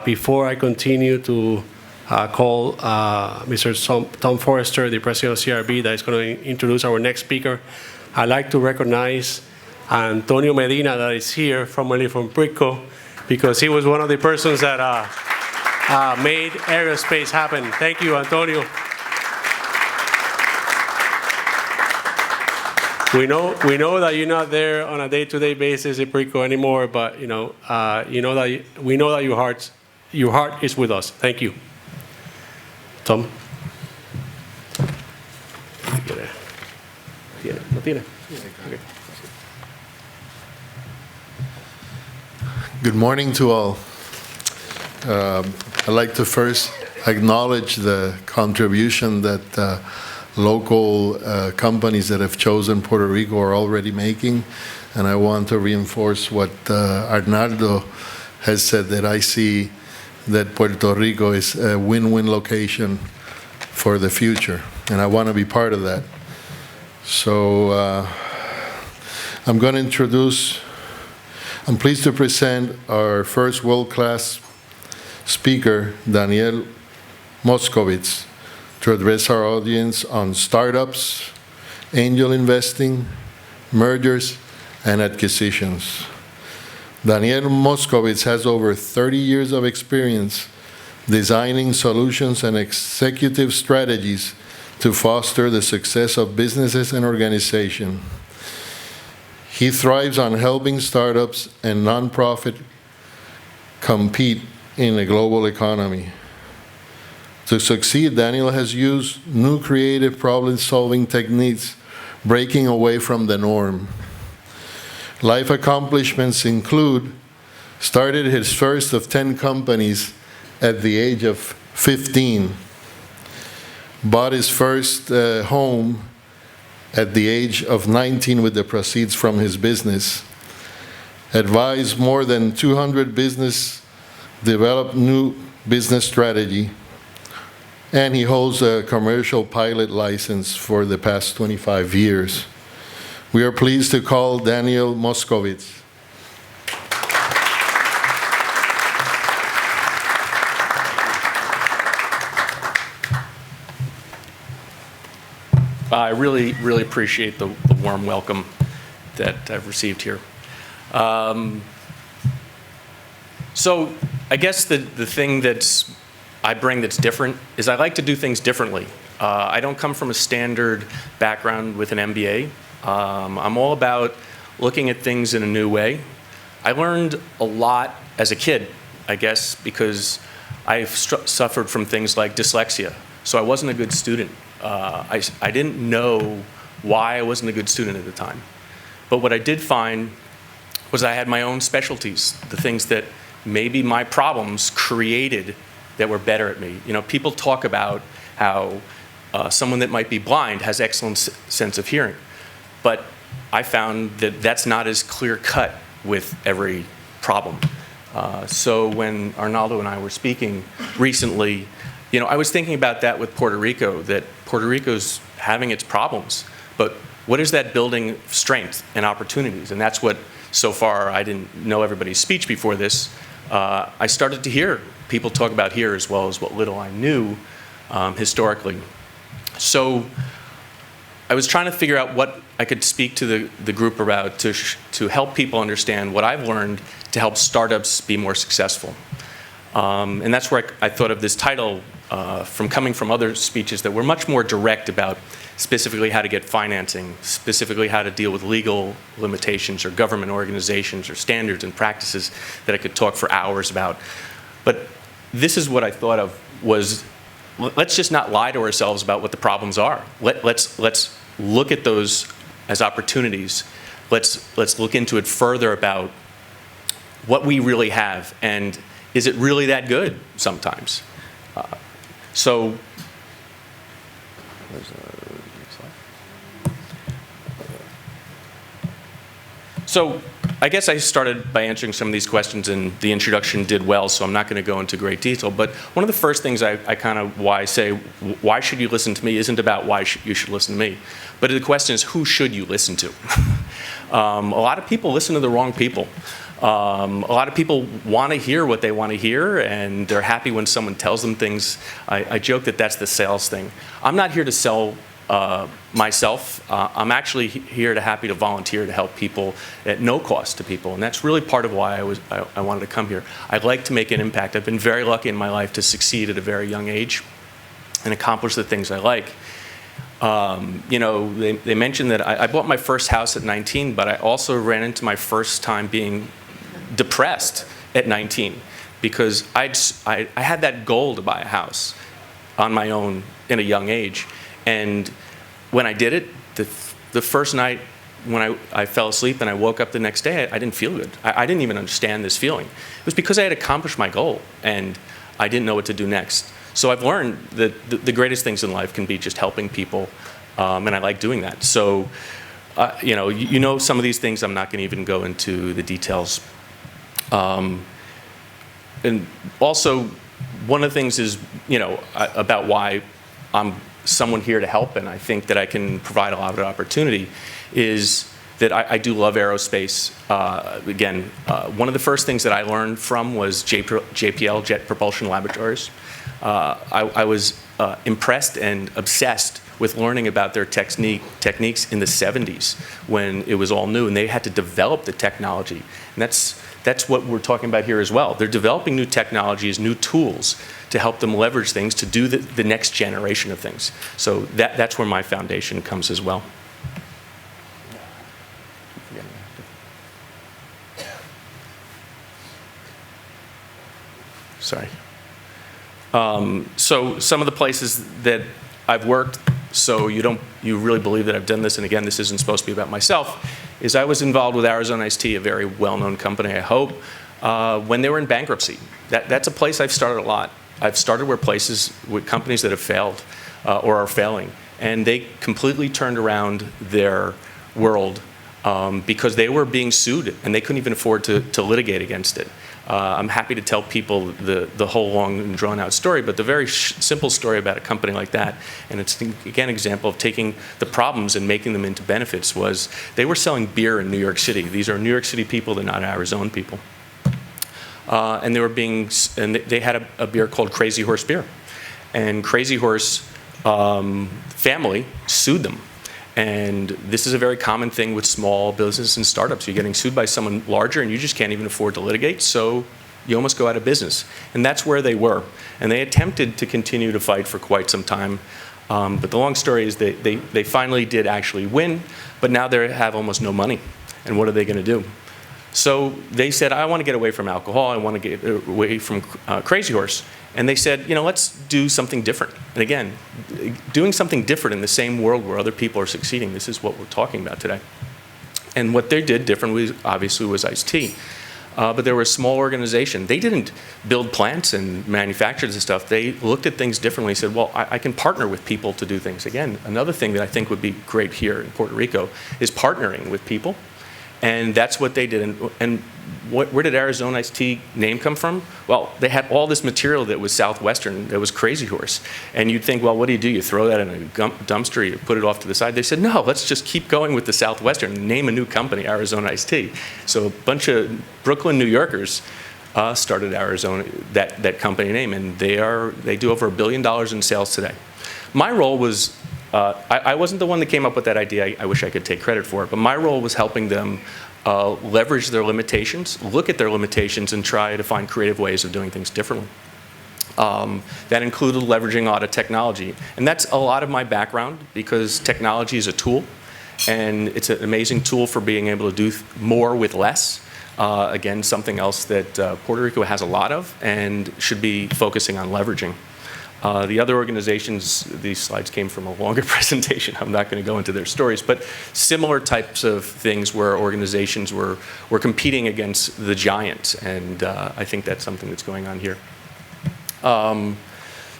Before I continue to call Mr. Tom Forrester, the president of CRB, that is going to introduce our next speaker, I'd like to recognize Antonio Medina, that is here, formerly from PRICO, because he was one of the persons that made Aerospace happen. Thank you, Antonio. We know that you're not there on a day-to-day basis at PRICO anymore, but we know that your heart is with us. Thank you, Tom. Good morning to all. I'd like to first acknowledge the contribution that local companies that have chosen Puerto Rico are already making, and I want to reinforce what Arnaldo has said, that I see that Puerto Rico is a win-win location for the future, and I want to be part of that. So I'm going to I'm pleased to present our first world-class speaker, Daniel Moskovitz, to address our audience on startups, angel investing, mergers, and acquisitions. Daniel Moskovitz has over 30 years of experience designing solutions and executive strategies to foster the success of businesses and organizations. He thrives on helping startups and nonprofit compete in a global economy. To succeed, Daniel has used new creative problem-solving techniques, breaking away from the norm. Life accomplishments include started his first of 10 companies at the age of 15, bought his first home at the age of 19 with the proceeds from his business, advised more than 200 business, developed new business strategy, and he holds a commercial pilot license for the past 25 years. We are pleased to call Daniel Moskovitz. I really appreciate the warm welcome that I've received here. So I guess the thing I bring that's different is I like to do things differently. I don't come from a standard background with an MBA. I'm all about looking at things in a new way. I learned a lot as a kid, I guess, because I've suffered from things like dyslexia. So I wasn't a good student. I didn't know why I wasn't a good student at the time. But what I did find was I had my own specialties, the things that maybe my problems created that were better at me. You know, people talk about how someone that might be blind has excellent sense of hearing. But I found that that's not as clear-cut with every problem. So when Arnaldo and I were speaking recently, you know, I was thinking about that with Puerto Rico, that Puerto Rico's having its problems, but what is that building strength and opportunities? And that's what, so far, I didn't know everybody's speech before this. I started to hear people talk about here as well as what little I knew historically. So I was trying to figure out what I could speak to the group about to help people understand what I've learned to help startups be more successful. And that's where I thought of this title from coming from other speeches that were much more direct about specifically how to get financing, specifically how to deal with legal limitations or government organizations or standards and practices that I could talk for hours about. But this is what I thought of was, let's just not lie to ourselves about what the problems are. Let's look at those as opportunities. Let's look into it further about what we really have, and is it really that good sometimes? So I guess I started by answering some of these questions, and the introduction did well, so I'm not going to go into great detail. But one of the first things I say, why should you listen to me, isn't about why you should listen to me. But the question is, who should you listen to? A lot of people listen to the wrong people. A lot of people want to hear what they want to hear, and they're happy when someone tells them things. I joke that that's the sales thing. I'm not here to sell myself. I'm actually happy to volunteer to help people at no cost to people, and that's really part of why I wanted to come here. I'd like to make an impact. I've been very lucky in my life to succeed at a very young age and accomplish the things I like. You know, they mentioned that I bought my first house at 19, but I also ran into my first time being depressed at 19 because I had that goal to buy a house on my own in a young age. And when I did it, the first night when I fell asleep and I woke up the next day, I didn't feel good. I didn't even understand this feeling. It was because I had accomplished my goal and I didn't know what to do next. So I've learned that the greatest things in life can be just helping people, and I like doing that. So, you know some of these things. I'm not going to even go into the details. And also, one of the things is, you know, about why I'm someone here to help, and I think that I can provide a lot of opportunity, is that I do love aerospace. Again, one of the first things that I learned from was JPL, Jet Propulsion Laboratories. I was impressed and obsessed with learning about their techniques in the 70s when it was all new, and they had to develop the technology. And that's what we're talking about here as well. They're developing new technologies, new tools to help them leverage things to do the next generation of things. So that's where my foundation comes as well. Sorry. So some of the places that I've worked, so you really believe that I've done this, and again, this isn't supposed to be about myself, is I was involved with Arizona Iced Tea, a very well-known company, I hope, when they were in bankruptcy. That's a place I've started a lot. I've started with companies that have failed or are failing, and they completely turned around their world because they were being sued, and they couldn't even afford to litigate against it. I'm happy to tell people the whole long and drawn-out story, but the very simple story about a company like that, and it's, again, an example of taking the problems and making them into benefits, was they were selling beer in New York City. These are New York City people, they're not Arizona people. And they had a beer called Crazy Horse Beer. And Crazy Horse family sued them. And this is a very common thing with small business and startups. You're getting sued by someone larger and you just can't even afford to litigate, so you almost go out of business. And that's where they were. And they attempted to continue to fight for quite some time. But the long story is they finally did actually win, but now they have almost no money. And what are they going to do? So they said, I want to get away from alcohol. I want to get away from Crazy Horse. And they said, you know, let's do something different. And again, doing something different in the same world where other people are succeeding, this is what we're talking about today. And what they did differently, obviously, was iced tea. But they were a small organization. They didn't build plants and manufacturers and stuff. They looked at things differently, said, well, I can partner with people to do things. Again, another thing that I think would be great here in Puerto Rico is partnering with people. And that's what they did. And where did Arizona Iced Tea name come from? Well, they had all this material that was Southwestern, that was Crazy Horse. And you'd think, well, what do? You throw that in a dumpster, you put it off to the side. They said, no, let's just keep going with the Southwestern and name a new company, Arizona Iced Tea. So a bunch of Brooklyn, New Yorkers started Arizona, that company name, and they do over $1 billion in sales today. My role was, I wasn't the one that came up with that idea. I wish I could take credit for it, but my role was helping them leverage their limitations, look at their limitations, and try to find creative ways of doing things differently. That included leveraging auto technology. And that's a lot of my background, because technology is a tool, and it's an amazing tool for being able to do more with less. Again, something else that Puerto Rico has a lot of and should be focusing on leveraging. The other organizations, these slides came from a longer presentation. I'm not going to go into their stories, but similar types of things where organizations were competing against the giants, and I think that's something that's going on here.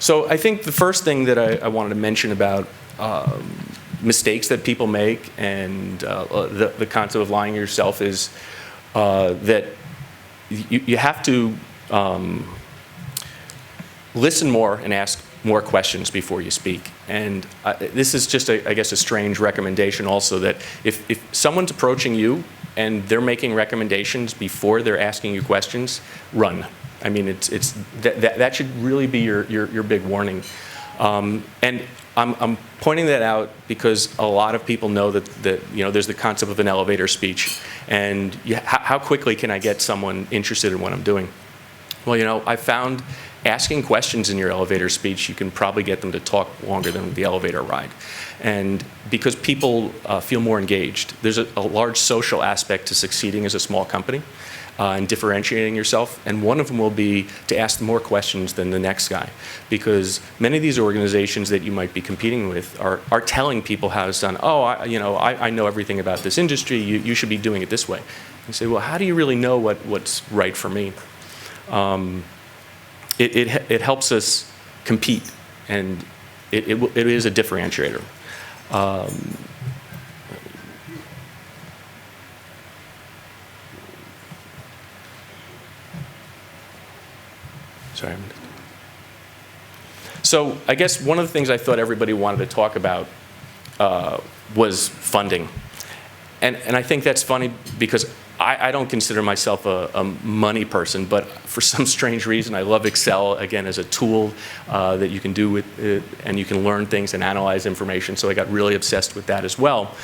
So I think the first thing that I wanted to mention about mistakes that people make and the concept of lying to yourself is that you have to listen more and ask more questions before you speak. And this is just, I guess, a strange recommendation also, that if someone's approaching you and they're making recommendations before they're asking you questions, run. I mean, that should really be your big warning. And I'm pointing that out because a lot of people know that there's the concept of an elevator speech, and how quickly can I get someone interested in what I'm doing? Well, I found asking questions in your elevator speech, you can probably get them to talk longer than the elevator ride. And because people feel more engaged, there's a large social aspect to succeeding as a small company and differentiating yourself. And one of them will be to ask more questions than the next guy. Because many of these organizations that you might be competing with are telling people how it's done. Oh, I know everything about this industry. You should be doing it this way. You say, well, how do you really know what's right for me? It helps us compete, and it is a differentiator. Sorry. So I guess one of the things I thought everybody wanted to talk about was funding. And I think that's funny because I don't consider myself a money person, but for some strange reason, I love Excel, again, as a tool that you can do with it, and you can learn things and analyze information. So I got really obsessed with that as well.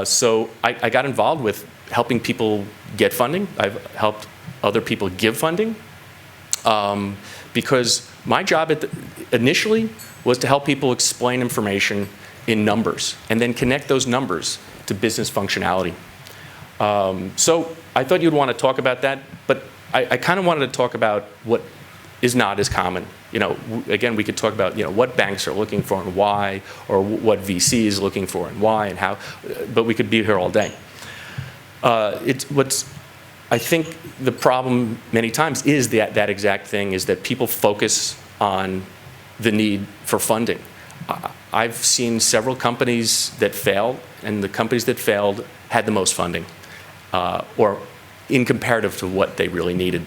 So I got involved with helping people get funding. I've helped other people give funding. Because my job initially was to help people explain information in numbers and then connect those numbers to business functionality. So I thought you'd want to talk about that, but I kind of wanted to talk about what is not as common. Again, we could talk about what banks are looking for and why, or what VC is looking for and why and how, but we could be here all day. I think the problem many times is that exact thing, is that people focus on the need for funding. I've seen several companies that failed, and the companies that failed had the most funding, or in comparative to what they really needed.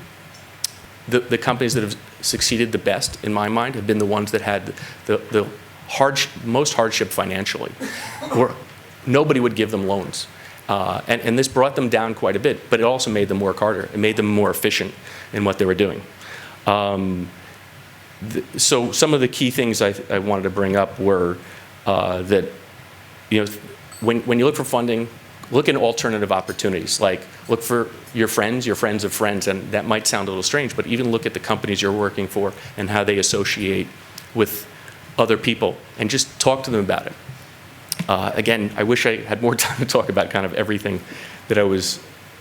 The companies that have succeeded the best, in my mind, have been the ones that had the most hardship financially, where nobody would give them loans. And this brought them down quite a bit, but it also made them work harder. It made them more efficient in what they were doing. So some of the key things I wanted to bring up were that when you look for funding, look at alternative opportunities. Like look for your friends of friends, and that might sound a little strange, but even look at the companies you're working for and how they associate with other people, and just talk to them about it. Again, I wish I had more time to talk about kind of everything that I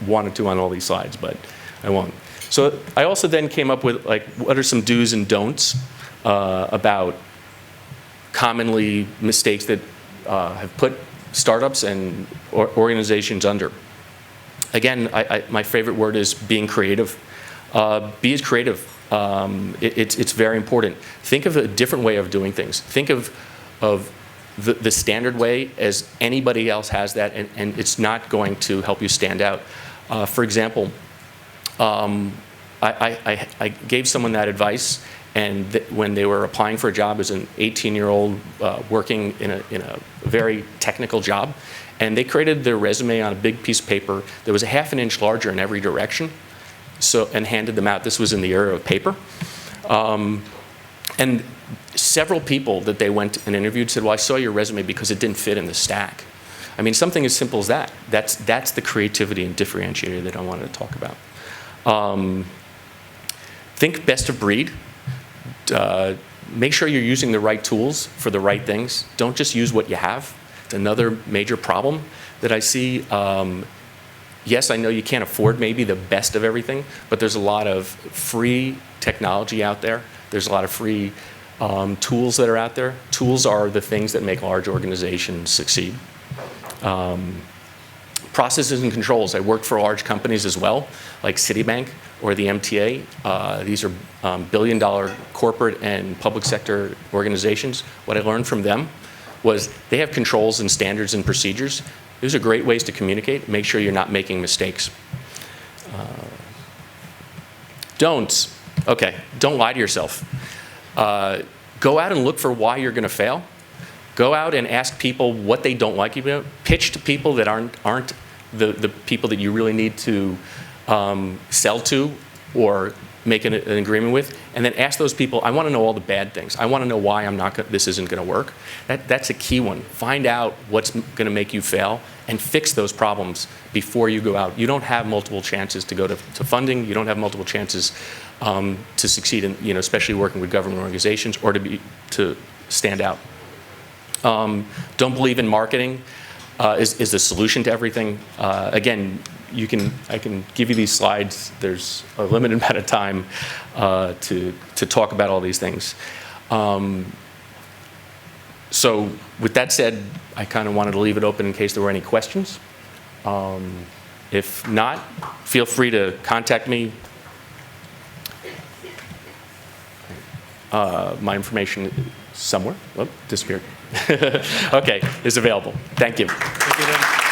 wanted to on all these slides, but I won't. So I also then came up with what are some do's and don'ts about commonly mistakes that have put startups and organizations under. Again, my favorite word is being creative. Be as creative. It's very important. Think of a different way of doing things. Think of the standard way as anybody else has that, and it's not going to help you stand out. For example, I gave someone that advice, and when they were applying for a job as an 18-year-old working in a very technical job, and they created their resume on a big piece of paper that was a half an inch larger in every direction, and handed them out. This was in the era of paper. And several people that they went and interviewed said, well, I saw your resume because it didn't fit in the stack. I mean, something as simple as that. That's the creativity and differentiator that I wanted to talk about. Think best of breed. Make sure you're using the right tools for the right things. Don't just use what you have. It's another major problem that I see. Yes, I know you can't afford maybe the best of everything, but there's a lot of free technology out there. There's a lot of free tools that are out there. Tools are the things that make large organizations succeed. Processes and controls. I worked for large companies as well, like Citibank or the MTA. These are billion-dollar corporate and public sector organizations. What I learned from them was they have controls and standards and procedures. Those are great ways to communicate. Make sure you're not making mistakes. Don'ts. Okay, don't lie to yourself. Go out and look for why you're going to fail. Go out and ask people what they don't like about it. Pitch to people that aren't the people that you really need to sell to or make an agreement with, and then ask those people, I want to know all the bad things. I want to know why this isn't going to work. That's a key one. Find out what's going to make you fail and fix those problems before you go out. You don't have multiple chances to go to funding. You don't have multiple chances to succeed in, especially working with government organizations or to stand out. Don't believe in marketing is the solution to everything. Again, I can give you these slides. There's a limited amount of time to talk about all these things. So with that said, I kind of wanted to leave it open in case there were any questions. If not, feel free to contact me. My information somewhere, disappeared. Okay, is available. Thank you. Thank you, Dan.